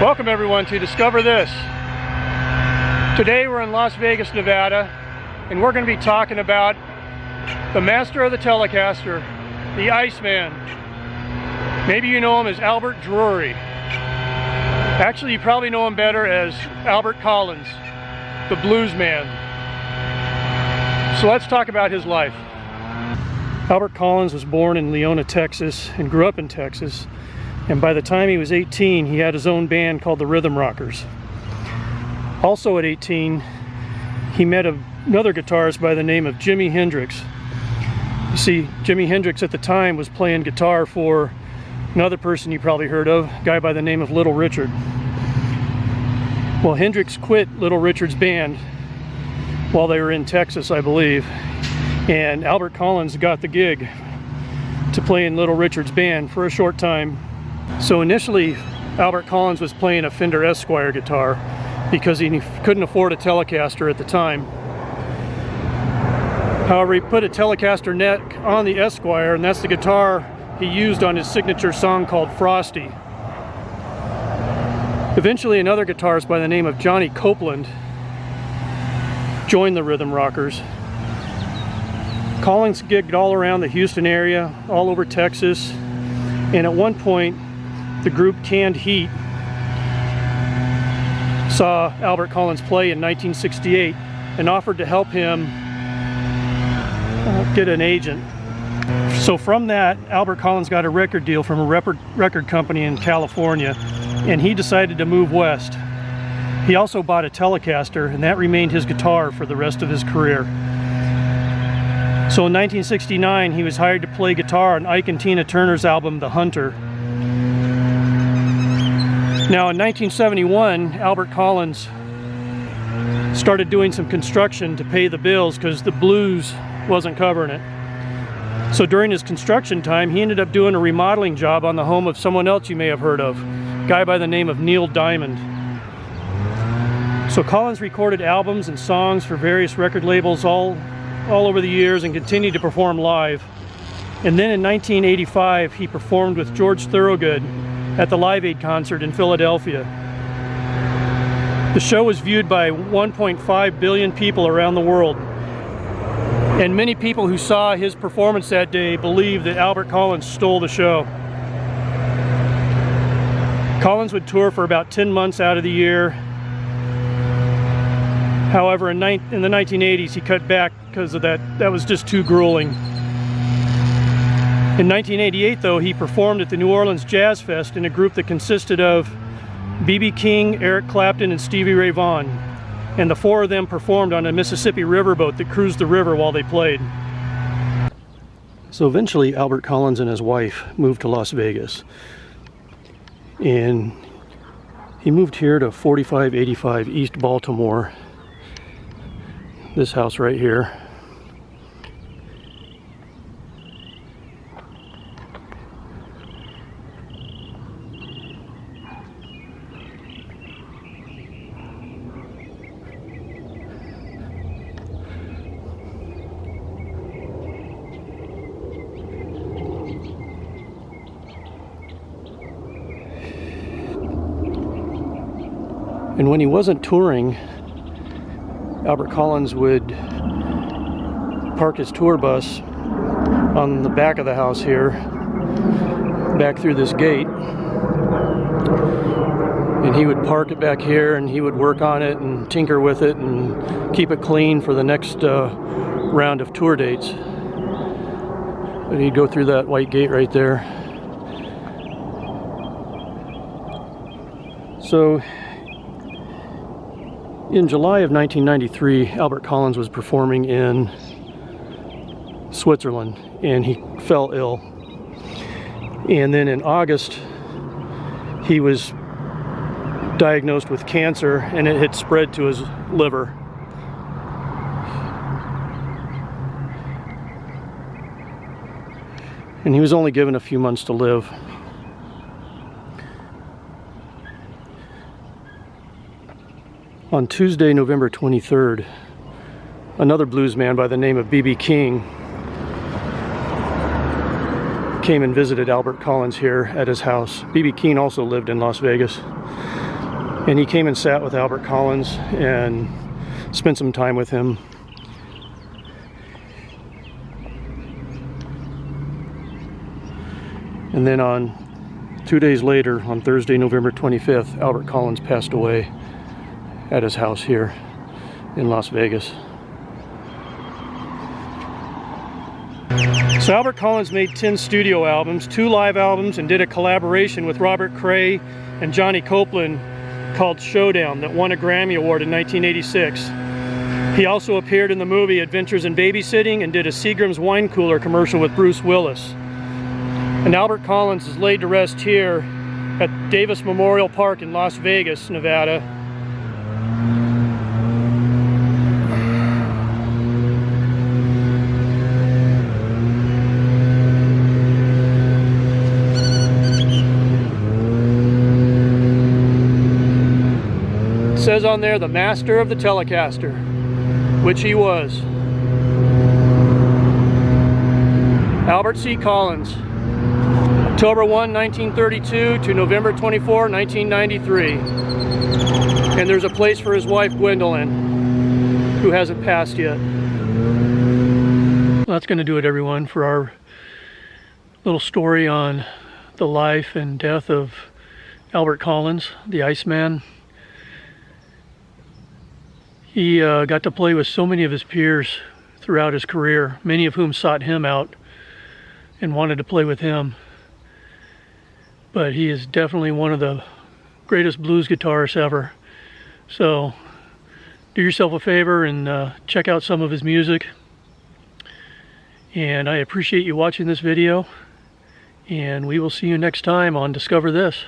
Welcome everyone to Discover This. Today we're in Las Vegas, Nevada, and we're going to be talking about the Master of the Telecaster, the Iceman. Maybe you know him as Albert Drury. Actually, you probably know him better as Albert Collins, the blues man. So let's talk about his life. Albert Collins was born in Leona, Texas, and grew up in Texas. And by the time he was 18, he had his own band called the Rhythm Rockers. Also at 18, he met another guitarist by the name of Jimi Hendrix. You see, Jimi Hendrix at the time was playing guitar for another person you probably heard of, a guy by the name of Little Richard. Well, Hendrix quit Little Richard's band while they were in Texas, I believe, and Albert Collins got the gig to play in Little Richard's band for a short time. So initially, Albert Collins was playing a Fender Esquire guitar because he couldn't afford a Telecaster at the time. However, he put a Telecaster neck on the Esquire, and that's the guitar he used on his signature song called Frosty. Eventually, another guitarist by the name of Johnny Copeland joined the Rhythm Rockers. Collins gigged all around the Houston area, all over Texas, and at one point, the group Canned Heat saw Albert Collins play in 1968 and offered to help him get an agent. So from that, Albert Collins got a record deal from a record company in California, and he decided to move west. He also bought a Telecaster, and that remained his guitar for the rest of his career. So in 1969, he was hired to play guitar on Ike and Tina Turner's album, The Hunter. Now in 1971, Albert Collins started doing some construction to pay the bills because the blues wasn't covering it. So during his construction time, he ended up doing a remodeling job on the home of someone else you may have heard of, a guy by the name of Neil Diamond. So Collins recorded albums and songs for various record labels all over the years and continued to perform live. And then in 1985, he performed with George Thorogood at the Live Aid concert in Philadelphia. The show was viewed by 1.5 billion people around the world. And many people who saw his performance that day believe that Albert Collins stole the show. Collins would tour for about 10 months out of the year. However, in the 1980s, he cut back because of that. That was just too grueling. In 1988, though, he performed at the New Orleans Jazz Fest in a group that consisted of B.B. King, Eric Clapton, and Stevie Ray Vaughan. And the four of them performed on a Mississippi riverboat that cruised the river while they played. So eventually, Albert Collins and his wife moved to Las Vegas. And he moved here to 4585 East Baltimore. This house right here. And when he wasn't touring, Albert Collins would park his tour bus on the back of the house here, back through this gate. And he would park it back here, and he would work on it and tinker with it and keep it clean for the next round of tour dates. But he'd go through that white gate right there. So in July of 1993, Albert Collins was performing in Switzerland, and he fell ill. And then in August, he was diagnosed with cancer, and it had spread to his liver. And he was only given a few months to live. On Tuesday, November 23rd, another blues man by the name of B.B. King came and visited Albert Collins here at his house. B.B. King also lived in Las Vegas. And he came and sat with Albert Collins and spent some time with him. And then on 2 days later, on Thursday, November 25th, Albert Collins passed away at his house here in Las Vegas. So Albert Collins made 10 studio albums, 2 live albums, and did a collaboration with Robert Cray and Johnny Copeland called Showdown that won a Grammy Award in 1986. He also appeared in the movie Adventures in Babysitting and did a Seagram's wine cooler commercial with Bruce Willis. And Albert Collins is laid to rest here at Davis Memorial Park in Las Vegas, Nevada. It says on there, the Master of the Telecaster, which he was. Albert C. Collins. October 1, 1932 to November 24, 1993. And there's a place for his wife, Gwendolyn, who hasn't passed yet. Well, that's going to do it, everyone, for our little story on the life and death of Albert Collins, the Iceman. He got to play with so many of his peers throughout his career, many of whom sought him out and wanted to play with him. But he is definitely one of the greatest blues guitarists ever. So do yourself a favor and check out some of his music. And I appreciate you watching this video. And we will see you next time on Discover This.